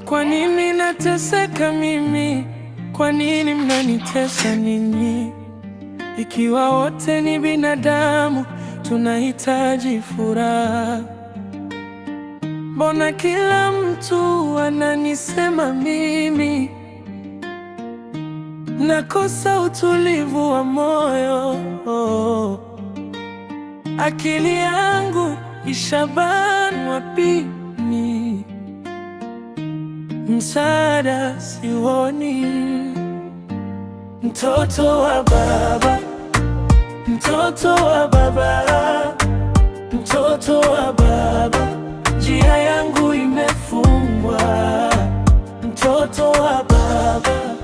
Kwa nini nateseka mimi? Kwa nini mnanitesa ninyi? Ikiwa wote ni binadamu, tunahitaji furaha. Mbona kila mtu ananisema mimi nakosa utulivu wa moyo? Akili yangu ishabanwa pini, msaada sioni. Mtoto wa baba, mtoto wa baba, mtoto wa baba, njia yangu imefungwa. Mtoto wa baba,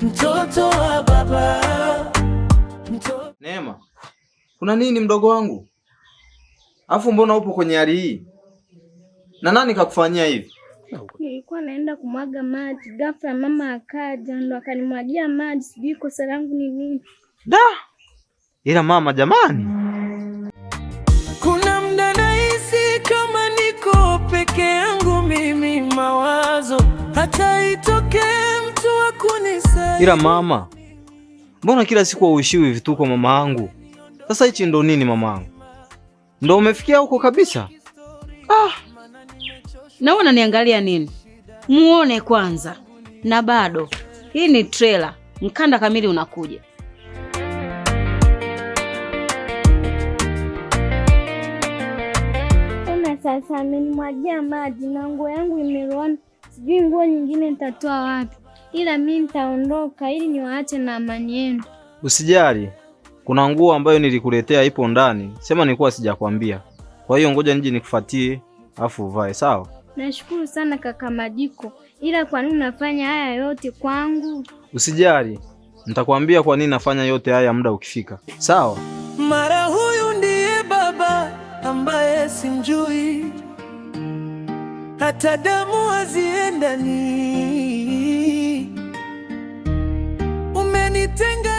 mtoto wa baba, Neema, kuna nini mdogo wangu? Afu mbona upo kwenye hali hii? Na nani kakufanyia hivi? Nilikuwa naenda kumwaga maji, ghafla mama akaja ndo akanimwagia maji, sijui kosa langu ni nini. Da! Ila mama jamani. Kuna muda nahisi kama niko peke yangu mimi, mawazo hata itokee mtu wa kunisaidia. Ila mama, mbona kila siku hauishiwi vituko mama yangu? Sasa hichi ndo nini mama yangu? Ndo umefikia huko kabisa? Na unaniangalia nini? Muone kwanza. Na bado hii ni trailer, mkanda kamili unakuja. Sasa amenimwagia maji na nguo yangu imelowana, sijui nguo nyingine nitatoa wapi, ila mimi nitaondoka ili niwaache na amani yenu. Usijali, kuna nguo ambayo nilikuletea ipo ndani, sema nilikuwa sijakwambia. Kwa hiyo ngoja nije nikufuatie afu uvae, sawa? Nashukuru sana kaka Majiko, ila kwa nini unafanya haya yote kwangu? Usijali, nitakwambia kwa nini nafanya yote haya muda ukifika, sawa? Mara huyu ndiye baba ambaye simjui, hata damu haziendani. Umenitenga